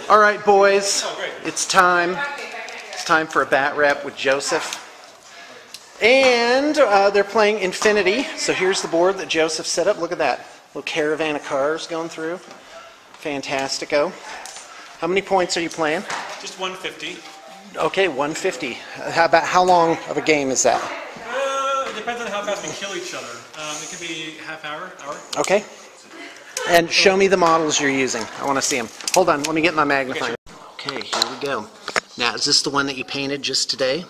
All right, boys, it's time. It's time for a bat rep with Joseph. And they're playing Infinity. So here's the board that Joseph set up. Look at that little caravan of cars going through. Fantastico. How many points are you playing? Just 150. Okay, 150. How long of a game is that? It depends on how fast we kill each other. It could be half hour. Okay. And show me the models you're using. I want to see them. Hold on, let me get my magnifying. Okay, here we go. Now, is this the one that you painted just today?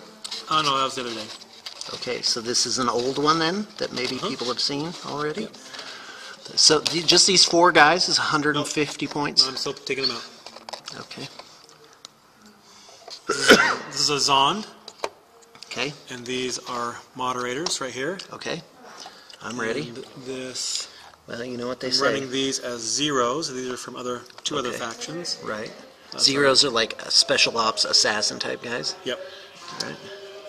Oh, no, that was the other day. Okay, so this is an old one then that maybe people have seen already? So just these four guys is 150 points? No, I'm still taking them out. Okay. This is a Zond. Okay. And these are moderators right here. Okay. I'm ready. And this... Well, you know what they say. Running these as zeros. These are from two other factions. Right. Zeros are like special ops assassin type guys? Yep. All right.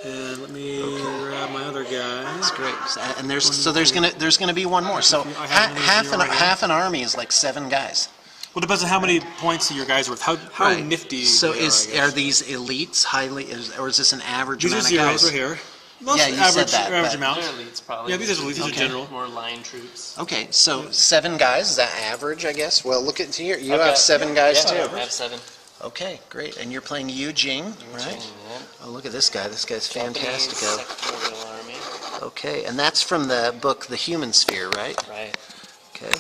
And let me grab my other guy. That's great. And there's gonna be one more. So half an army is like 7 guys. Well, it depends on how many points your guys are worth. How nifty. So are these elites highly, or is this an average amount of guys? These are zeros right here. Yeah, you said that. Average amount. They're elites, probably. Yeah, these are elites. These are general. More line troops. Okay, so 7 guys, is that average, I guess? Well, look at here. You have 7 guys too. I have 7. Okay, great. And you're playing Yu Jing, right? Yeah. Oh, look at this guy. This guy's fantastico. Sectorial army. Okay, and that's from the book The Human Sphere, right? Right. Okay.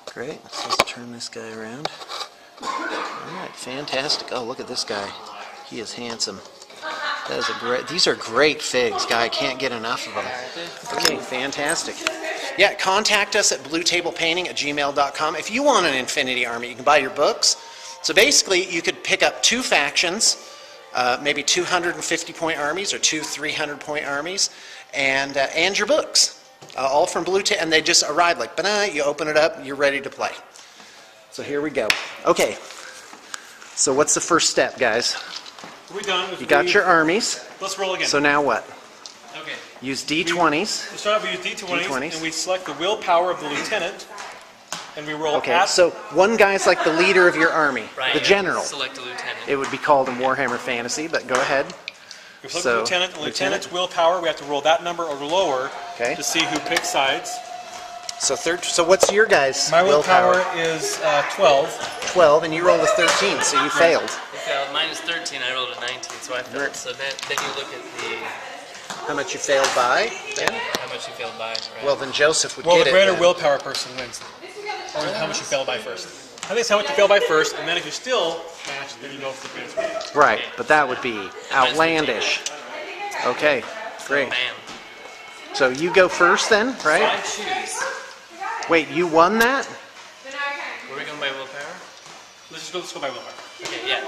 Great. So let's turn this guy around. All right, fantastic. Oh, look at this guy. He is handsome. That is these are great figs, guy. I can't get enough of them. Okay, fantastic. Yeah, contact us at bluetablepainting@gmail.com. If you want an Infinity Army, you can buy your books. So basically, you could pick up 2 factions, maybe 250-point armies or 2 300-point armies, and your books, all from Blue Table, and they just arrive like, banana. You open it up, you're ready to play. So here we go. Okay. So what's the first step, guys? We're done. You got your armies. Let's roll again. So now what? Okay. Use D20s. We start off, we use D20s, and we select the willpower of the lieutenant, and we roll. Okay, so one guy's like the leader of your army, right, the general. Select a lieutenant. It would be called in Warhammer Fantasy, but go ahead. We select the lieutenant. The lieutenant's willpower, we have to roll that number or lower to see who picks sides. So what's your guys' My willpower is 12. 12, and you rolled a 13, so you failed. Mine is 13, I rolled a 19, so I failed. So then you look at how much you failed by, then? How much you failed by, right? Well, then Joseph would get it. Well, the greater willpower person wins. Or how much you failed by first. I think it's how much you failed by first, and then if you still match, then you go for the greatest willpower. Right, but that would be outlandish. Okay, great. Bam. So you go first then, right? So I choose. Wait, you won that? Were we going by willpower? Let's go by willpower. Okay, yeah.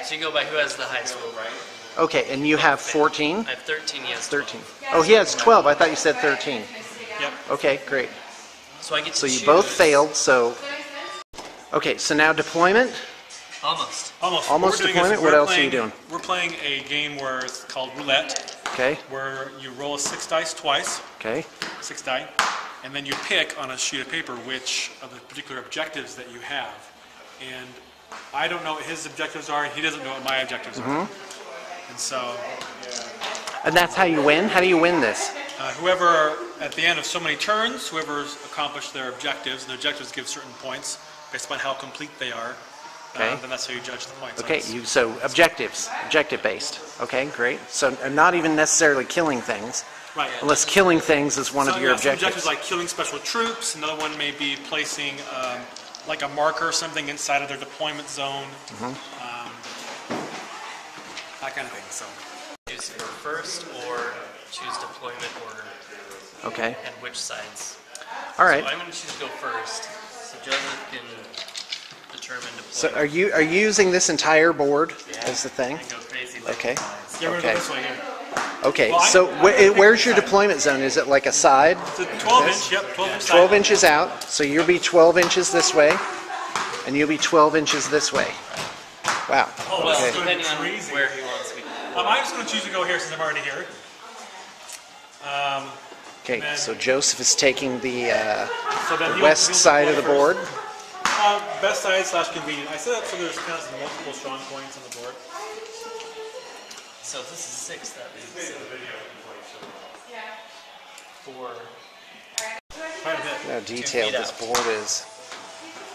So you go by who has the highest willpower. Okay, and you have 14? I have 13, yes. 13. Oh, he has 12. I thought you said 13. Yep. Okay, great. So I get to So you choose. both failed, so... Okay, so now deployment? Almost. Almost deployment? What else are you doing? We're playing a game where it's called roulette. Okay. Where you roll 6 dice twice. Okay. 6 die. And then you pick on a sheet of paper which of the particular objectives that you have. And I don't know what his objectives are, and he doesn't know what my objectives are. And so... And that's how you win? How do you win this? Whoever, at the end of so many turns, whoever's accomplished their objectives, and the objectives give certain points based upon how complete they are, then that's how you judge the points. Okay, so objectives, objective-based. Okay, great. So not even necessarily killing things. Right. Unless killing things is one of your objectives. Some objectives like killing special troops, another one may be placing like a marker or something inside of their deployment zone, that kind of thing. So. Choose for first or choose deployment order. Okay. And which sides. All right. So I'm going to choose to go first, so Joseph can determine deployment. So are you using this entire board as the thing? I can go crazy. Okay. Yeah, we're going to go this way here. Okay, so where's your deployment zone? Is it like a side? It's a 12-inch, yep, 12 inch side. 12 inches out, so you'll be 12 inches this way, and you'll be 12 inches this way. Wow. Oh, well, okay. depending on where he wants me. I'm just going to choose to go here since I'm already here. Okay, so Joseph is taking the west side of the board. Best size / convenient. I set up so there's kind of multiple strong points on the board. So if this is 6, that means 4. Quite a bit. Look how detailed this board is.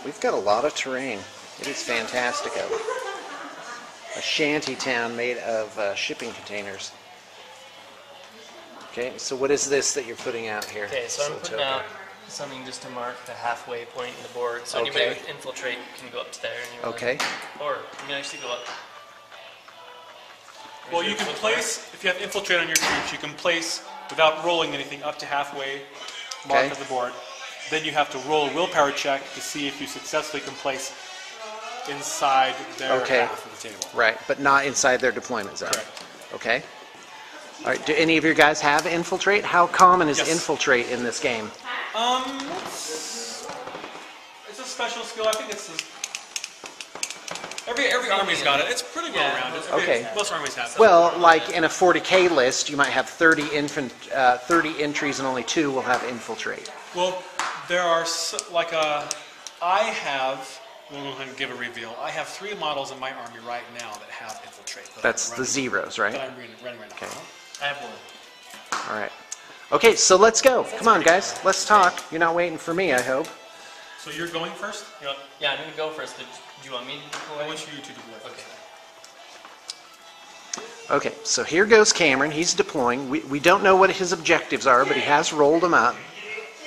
We've got a lot of terrain. It is fantastico. A shanty town made of shipping containers. Okay, so what is this that you're putting out here? Okay, so I'm putting out something just to mark the halfway point in the board. So anybody with infiltrate can go up to there. And Okay. Or you can actually go up. Well, you can place, if you have infiltrate on your cubes, you can place, without rolling anything, up to halfway mark of the board. Then you have to roll a willpower check to see if you successfully can place inside their half of the table. Right, but not inside their deployment zone. Correct. Okay. All right, do any of your guys have infiltrate? How common is infiltrate in this game? It's a special skill. I think it's every army's got it. It's pretty well rounded. Okay. Most armies have it. Well, like in a 40K list, you might have 30 entries and only 2 will have infiltrate. Well, there are I have. We'll go ahead and give a reveal. I have 3 models in my army right now that have infiltrate. That's the zeros, right? That I'm running right now. Okay. I have 1. All right. Okay, so let's go. Come on, guys. Let's talk. You're not waiting for me, I hope. So you're going first? Yeah, I'm going to go first, but do you want me to deploy? I want you to deploy. Okay. Okay, so here goes Cameron. He's deploying. We don't know what his objectives are, but he has rolled them up,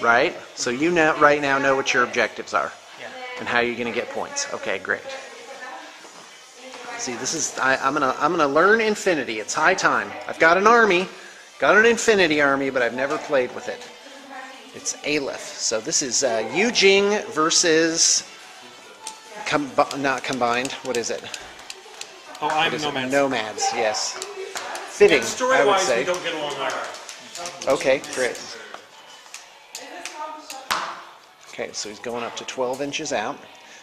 right? So you know, right now know what your objectives are and how you're going to get points. Okay, great. See, this is I'm gonna learn Infinity. It's high time. I've got an army, got an Infinity army, but I've never played with it. It's Aleph. So this is Yujing versus not combined. What is it? Oh, I'm Nomads. Nomads, yes. Fitting, I would Story-wise, say. we don't get along well. Okay, great. Okay, so he's going up to 12 inches out.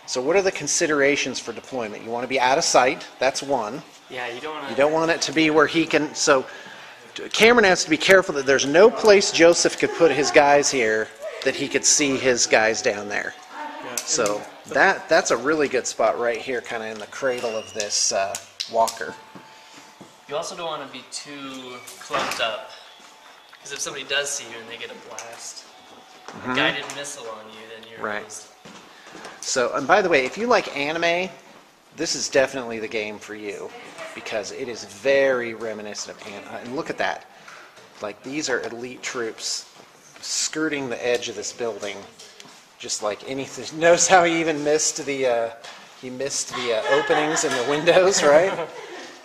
So what are the considerations for deployment? You want to be out of sight. That's one. Yeah, you don't want to... You don't want it to be where he can... So Cameron has to be careful that there's no place Joseph could put his guys here that he could see his guys down there. Yeah. So that's a really good spot right here, kind of in the cradle of this walker. You also don't want to be too clumped up, because if somebody does see you and they get a blast, guided missile on you, then you're right. So, and by the way, if you like anime, this is definitely the game for you, because it is very reminiscent of anime. And look at that. Like, these are elite troops skirting the edge of this building, just like anything. Notice how he even missed the openings in the windows, right?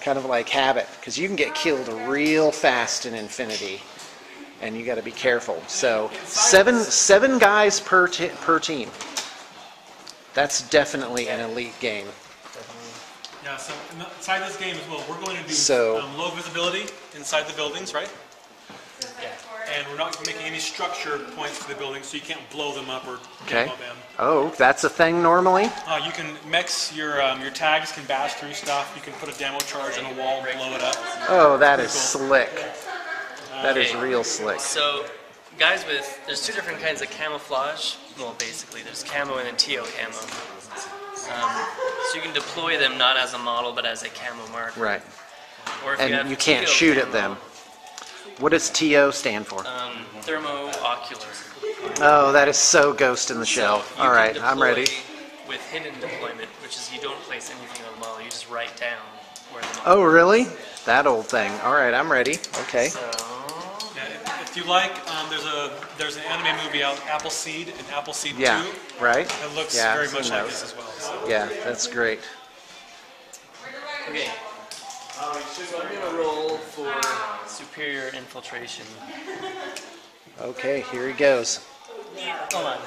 Kind of like Habit, because you can get killed real fast in Infinity, and you got to be careful. So seven guys per team. That's definitely an elite game. Yeah, so inside this game as well, we're going to do low visibility inside the buildings, right? Yeah. And we're not making any structure points to the buildings, so you can't blow them up or demo them. Oh, that's a thing normally? You can mix your tags can bash through stuff. You can put a demo charge on a wall and blow it up. Oh, that is slick. That is real slick. So, guys there's 2 different kinds of camouflage. Well, basically, there's camo and then TO camo. So you can deploy them not as a model, but as a camo marker. Right. Or if And you can't TO shoot camo, at them. What does TO stand for? Thermo-ocular. Oh, that is so Ghost in the Shell. So All right, I'm ready. With hidden deployment, which is you don't place anything on the model, you just write down where the model Oh, really? That old thing. All right, I'm ready. Okay. So, Yeah, if you like, there's an anime movie out, Appleseed and Appleseed 2. Yeah, right? It looks Yeah, very I've much seen like those. this as well. So. Yeah, that's great. okay. So I'm going to roll for superior infiltration. Okay, here he goes. Hold on.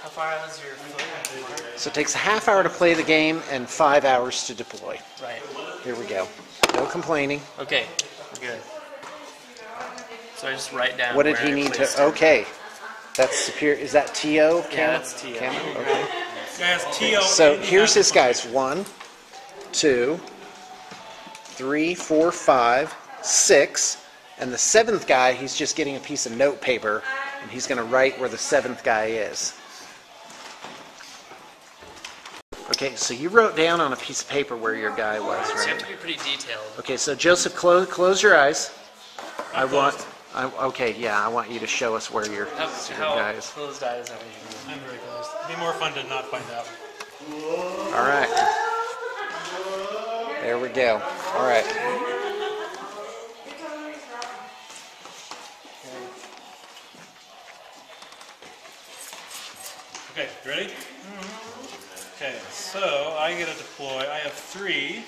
How far out is your foot? So it takes a half hour to play the game and 5 hours to deploy. Right. Here we go. No complaining. Okay. We're good. So I just write down What did where he I need placed to... it. Okay. That's superior. Is that TO? Yeah, Camo? that's TO. Camo? Okay. Yeah, it's TO. So and here's his Appleseed. guys. 1, 2, 3, 4, 5, 6. And the 7th guy, he's just getting a piece of note paper, and he's going to write where the 7th guy is. Okay, so you wrote down on a piece of paper where your guy was, So you have right? to be pretty detailed. Okay, so Joseph, close your eyes. I closed. okay, yeah, I want you to show us where your guy is. Closed eyes are usually. I'm very close. It'd be more fun to not find out. All right. There we go. All right. Okay, you ready? Okay, so I get to deploy. I have 3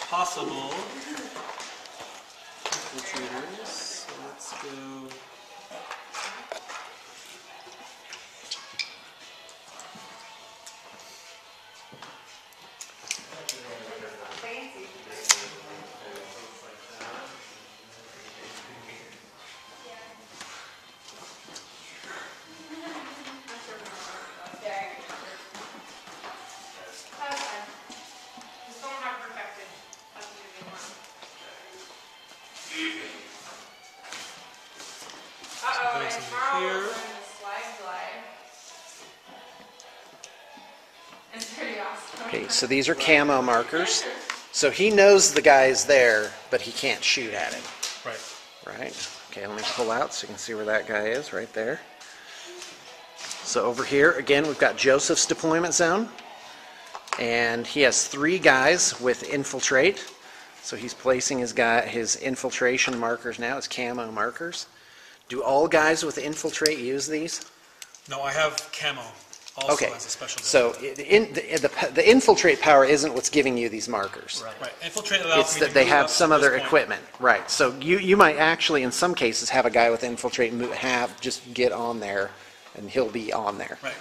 possible infiltrators. So let's go. Here. Okay, so these are camo markers. So he knows the guy is there, but he can't shoot at him. Right. Right. Okay, let me pull out so you can see where that guy is, right there. So over here, again, we've got Joseph's deployment zone. And he has 3 guys with infiltrate. So he's placing his infiltration markers now, his camo markers. Do all guys with infiltrate use these? No, I have camo also Okay, as a special. so the infiltrate power isn't what's giving you these markers. Right. Infiltrate allows It's me that to they move have up some to this other point. equipment. Right, so you might actually, in some cases, have a guy with infiltrate just get on there, and he'll be on there. Right.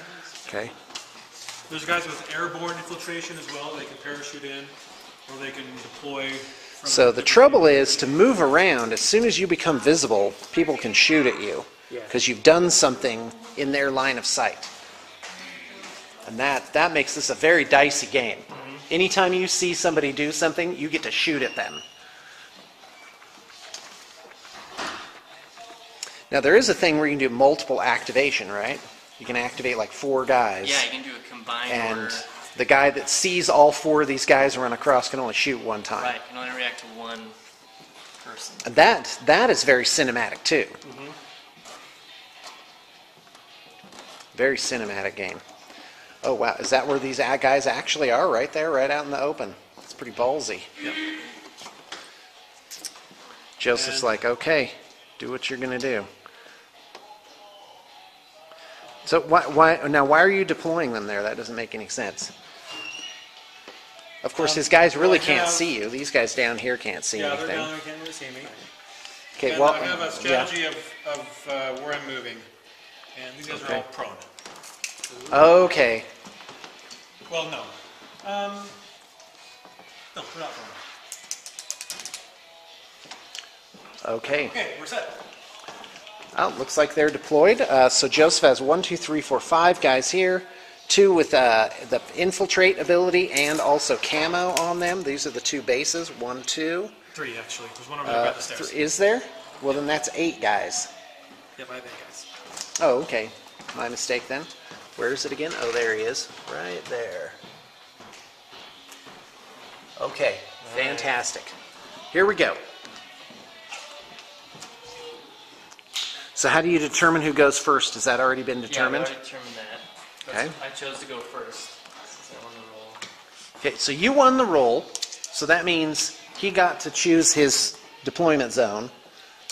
Okay. There's guys with airborne infiltration as well. They can parachute in, or they can deploy. From So the trouble is, to move around, as soon as you become visible, people can shoot at you because you've done something in their line of sight. And that makes this a very dicey game. Anytime you see somebody do something, you get to shoot at them. Now there is a thing where you can do multiple activation, right? You can activate like 4 guys. Yeah, you can do a combined And order. the guy that sees all 4 of these guys run across can only shoot one time. Right, you can only react to one person. And that is very cinematic too. Very cinematic game. Oh wow, is that where these guys actually are? Right there, right out in the open. It's pretty ballsy. Yep. Joseph's like, okay, do what you're gonna do. So why are you deploying them there? That doesn't make any sense. Of course, his guys really can't see you. These guys down here can't see Yeah, anything. they're down there, can't really see me. Okay, And well, I have a strategy of where I'm moving, and these guys are all prone. Okay. Well, no. No, they're not prone. Okay. Okay, we're set. Oh, looks like they're deployed. So Joseph has 1, 2, 3, 4, 5 guys here. 2 with the infiltrate ability and also camo on them. These are the 2 bases. 1, 2. 3 actually. There's one over there by the stairs. Is there? Well, then that's 8 guys. Yep, I have 8 guys. Oh, okay. My mistake then. Where is it again? Oh, there he is. Right there. Okay, fantastic. Here we go. So how do you determine who goes first? Has that already been determined? Yeah, we already determined that. Okay. I chose to go first since I won the roll. Okay, so you won the roll, so that means he got to choose his deployment zone,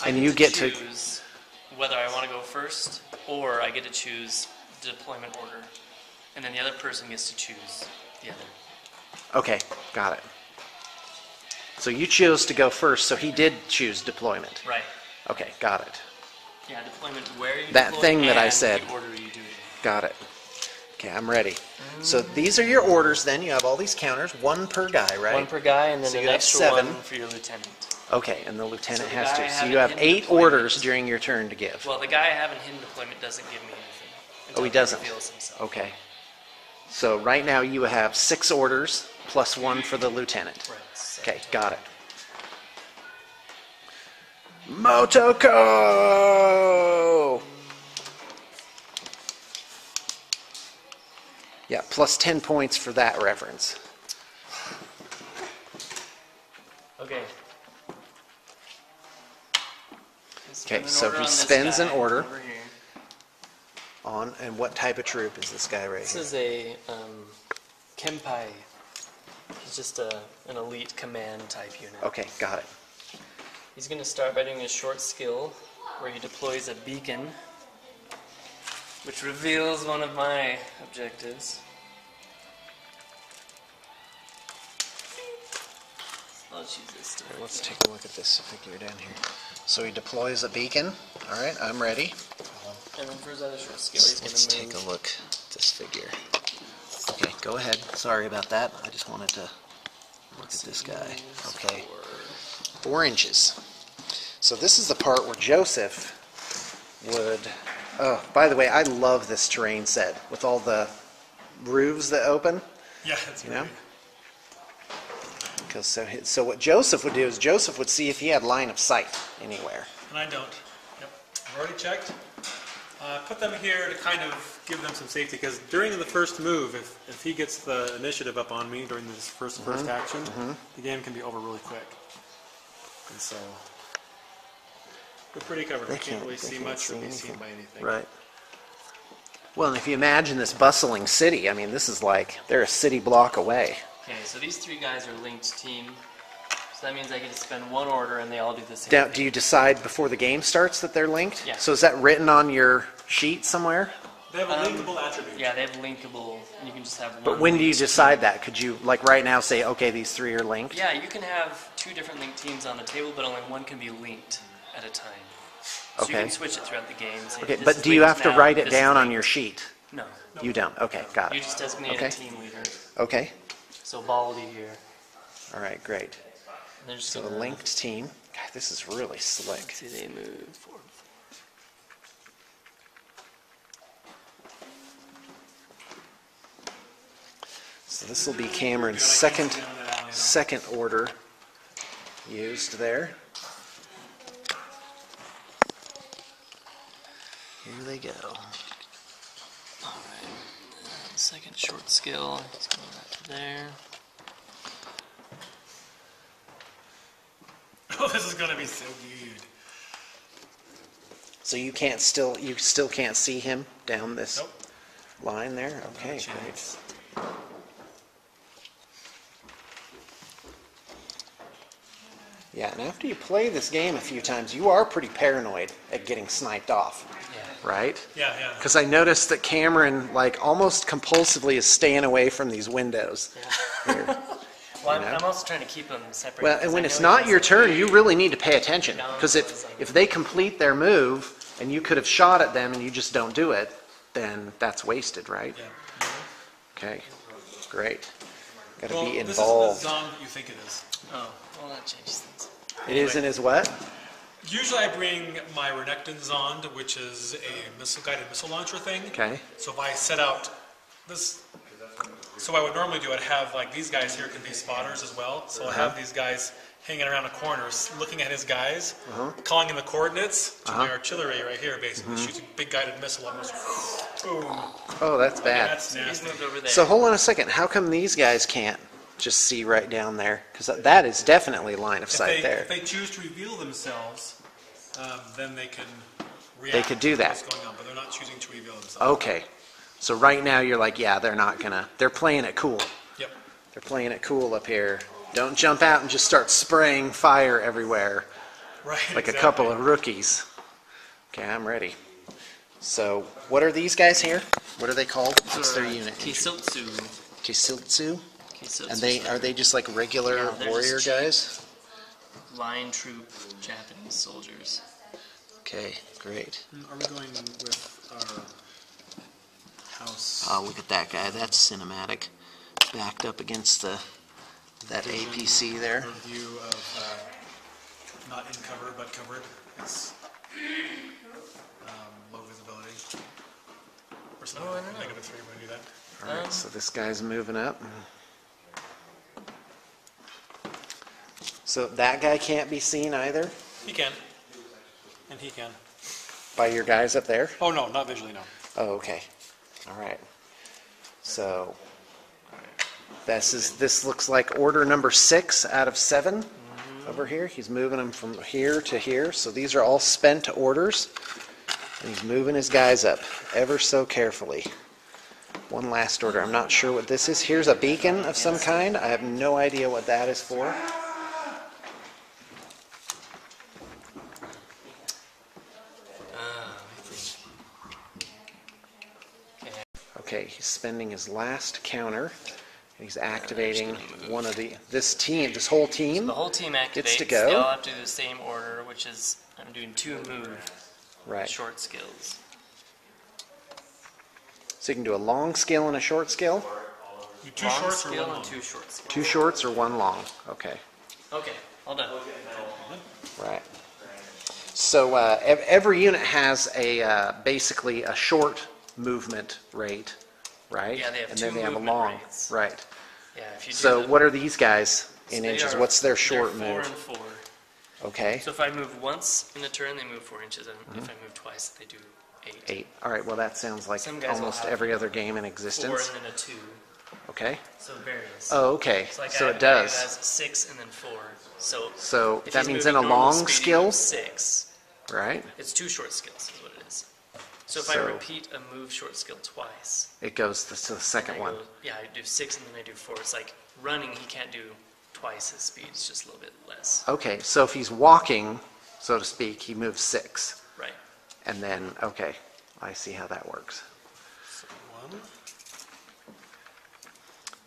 and you get to choose whether I want to go first, or I get to choose the deployment order, and then the other person gets to choose the other. Okay, got it. So you chose to go first, so he did choose deployment. Right. Okay, got it. Yeah, deployment where you That deploy thing that I and said. the order you do it. Got it. Okay, I'm ready. So these are your orders then. You have all these counters, 1 per guy, right? 1 per guy, and then So an you have extra 7. 1 for your lieutenant. Okay, and the lieutenant So the has guy to. I So have you in have hidden 8 deployment. orders during your turn to give. Well, the guy I have in hidden deployment doesn't give me anything. Oh, he doesn't? Reveals himself. Okay. So right now you have 6 orders plus 1 for the lieutenant. Right. So Okay, got it. Motoko! Yeah, plus 10 points for that reference. Okay. Okay, so he spends an order over here. on, and what type of troop is this guy right This here? is a Kempai. He's just an elite command type unit. Okay, got it. He's going to start by doing a short skill where he deploys a beacon, which reveals one of my objectives. I'll choose this. All right, let's take a look at this figure down here. So he deploys a beacon. All right, I'm ready. And then for his other short skill, he's going Let's to move. take a look at this figure. Okay, go ahead. Sorry about that. I just wanted to look at this guy. Okay, 4 inches. So this is the part where Joseph would... Oh, by the way, I love this terrain set with all the roofs that open. Yeah, that's You know? great. Because so what Joseph would do is Joseph would see if he had line of sight anywhere. And I don't. Yep. I've already checked. Put them here to kind of give them some safety, because during the first move, if he gets the initiative up on me during this first action, the game can be over really quick. And so we're pretty covered. We can't really see much or be seen by anything. Right. Well, and if you imagine this bustling city, I mean, this is like they're a city block away. Okay, so these 3 guys are linked team. So that means I get to spend 1 order and they all do the same Now, thing. do you decide before the game starts that they're linked? Yeah. So is that written on your sheet somewhere? They have a linkable attribute. Yeah, they have linkable. You can just have one. But when do you linked decide that? Could you, like right now, say, okay, these 3 are linked? Yeah, you can have 2 different linked teams on the table, but only one can be linked at a time. So you Okay. can switch it throughout the game. Say, Okay, this but is do you linked have to now, write it this is down on linked. your sheet? No. You don't. Okay, got You it. just designate Okay. a team leader. Okay. So Baldy here. All right, great. And they're just So the gonna, linked team. God, this is really slick. let's see, they move forward. So this will be Cameron's second order used there. Here they go. Alright. Second short skill. He's going back to there. Oh, this is going to be so good. So you still can't see him down this Nope. line there? Okay, Not a great. chance. Yeah, and after you play this game a few times, you are pretty paranoid at getting sniped off, Yeah. right? Yeah, yeah. Because I noticed that Cameron, like, almost compulsively is staying away from these windows. Here. Well, know? I'm also trying to keep them separate. Well, because and I when know it's he not doesn't- your turn, you really need to pay attention. No, Because it if doesn't. they complete their move and you could have shot at them and you just don't do it, then that's wasted, right? Yeah. Okay, great. Got to Well, be this involved. isn't the zone that you think it is. Oh, well, that changes things. It isn't as what? Usually I bring my Renekton Zond, which is a guided missile launcher thing. Okay. So if I set out this, so what I would normally do, I'd have like these guys here can be spotters as well. So I'll have these guys hanging around the corners, looking at his guys, calling in the coordinates to my artillery right here, basically shoots a big guided missile almost. Boom. Oh, that's bad. That's He's nasty. moved over there. So hold on a second. How come these guys can't just see right down there? Because that is definitely line of sight there. If they choose to reveal themselves, then they can react They could do to that. what's going on, but they're not choosing to reveal themselves. Okay. So right now you're like, yeah, they're not gonna. They're playing it cool. Yep. They're playing it cool up here. Don't jump out and just start spraying fire everywhere Right. like exactly. a couple of rookies. Okay, I'm ready. So what are these guys here? What are they called? What's their unit? Kisotsu. Kisutsu? Kisotsu. And are they just like regular Yeah, they're warrior just cheap. guys? Line troop Japanese soldiers. Okay, great. Are we going with our house? Oh, look at that guy. That's cinematic. Backed up against that APC there. Or view of not in cover but covered. It's low visibility. Or something. I don't know. Negative 3 when we do that. All right, so this guy's moving up. So that guy can't be seen either He can. And he can. by your guys up there? Oh no, not visually, no. Oh, okay. All right. So this looks like order number 6 out of 7 over here. He's moving them from here to here. So these are all spent orders. And he's moving his guys up ever so carefully. One last order. I'm not sure what this is. Here's a beacon of some kind. I have no idea what that is for. Okay, he's spending his last counter. And he's activating one of this whole team. So the whole team activates. Gets to go. They all have to do the same order, which is I'm doing 2 move short skills. So you can do a long skill and a short skill? You 2 Long shorts or skill 1 long? and 2 short skills. 2 shorts or 1 long? Okay. Okay, all done. Right. So every unit has basically a short movement rate, right? Yeah, they have and 2 then they have a movement long, rates. right? Yeah, if you do So them, what are these guys in they inches? are- What's their they're short 4 move? and 4. Okay. So if I move once in a turn, they move 4 inches, and if I move twice, they do 8. 8. All right. Well, that sounds like Some guys will almost have every other game in 4 existence. and then a 2. Okay. So it varies. Oh, okay. It's like So I it have a guy who does. has 6 and then 4. So if that he's means in a moving normal long speed, he skill, moves 6. right? It's 2 short skills is what it is. So if I So- repeat a move short skill twice, It goes to the second I one. go, yeah, I do 6 and then I do 4. It's like running, he can't do twice his speed. It's just a little bit less. Okay. So if he's walking, so to speak, he moves 6. Right. And then, okay, I see how that works. So 1.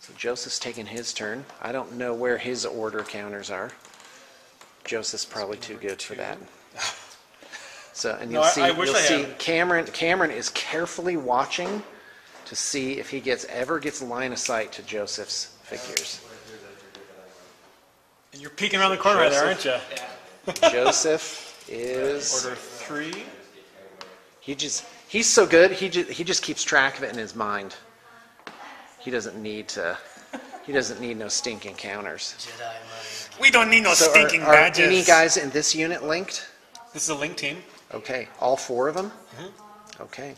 So Joseph's taking his turn. I don't know where his order counters are. Joseph's probably too good for that. So, and No, you'll see, I wish I see had. Cameron is carefully watching to see if he ever gets line of sight to Joseph's figures. And you're peeking around the corner right there, aren't you? Joseph is Order 3. he's so good. He just keeps track of it in his mind. He doesn't need no stinking counters. Jedi money. We don't need no So stinking are badges. any guys in this unit linked? This is a link team. Okay, all 4 of them? Okay.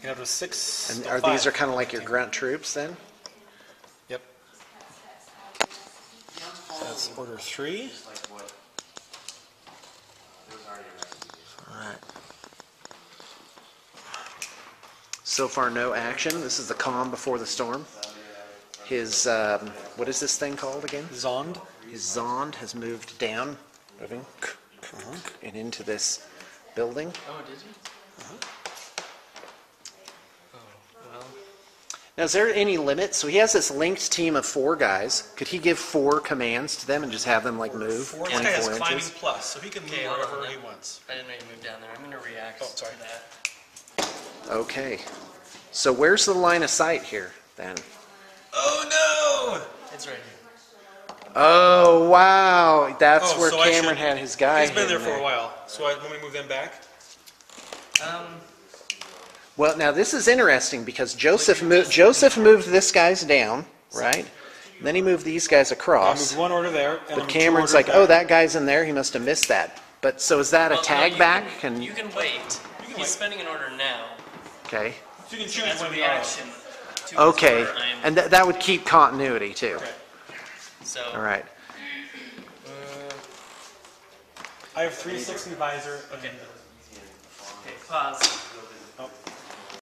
You have a 6. And to 5 these are kind of like your team. grunt troops then? Yep. That's order 3. Alright. So far, no action. This is the calm before the storm. His, what is this thing called again? Zond. His Zond has moved down, moving, and into this building. Oh, did you? Oh, well. Now, is there any limit? So he has this linked team of 4 guys. Could he give 4 commands to them and just have them like move This guy has 24 climbing inches? plus, so he can move Okay, hold on. wherever he wants. I didn't know you moved down there. I'm going to react Oh, sorry. to that. Okay. So where's the line of sight here then? Oh It's right here. Oh wow, that's Oh, where so I Cameron should- had his no! guy. He's been there hidden for a while. So I want me to move them back? Well, now this is interesting because Joseph moved this guy's down, right? And then he moved these guys I across. moved 1 order there. And I But moved Cameron's 2 like, orders oh, back. that guy's in there. He must have missed that. But so is that a Well, no, tag you back? You can wait. He's spending an order now. Okay. So you can So choose as a when the reaction to his Okay, order, I am, and that would keep continuity too. Okay. so All right. I have 360 visor. okay, pause.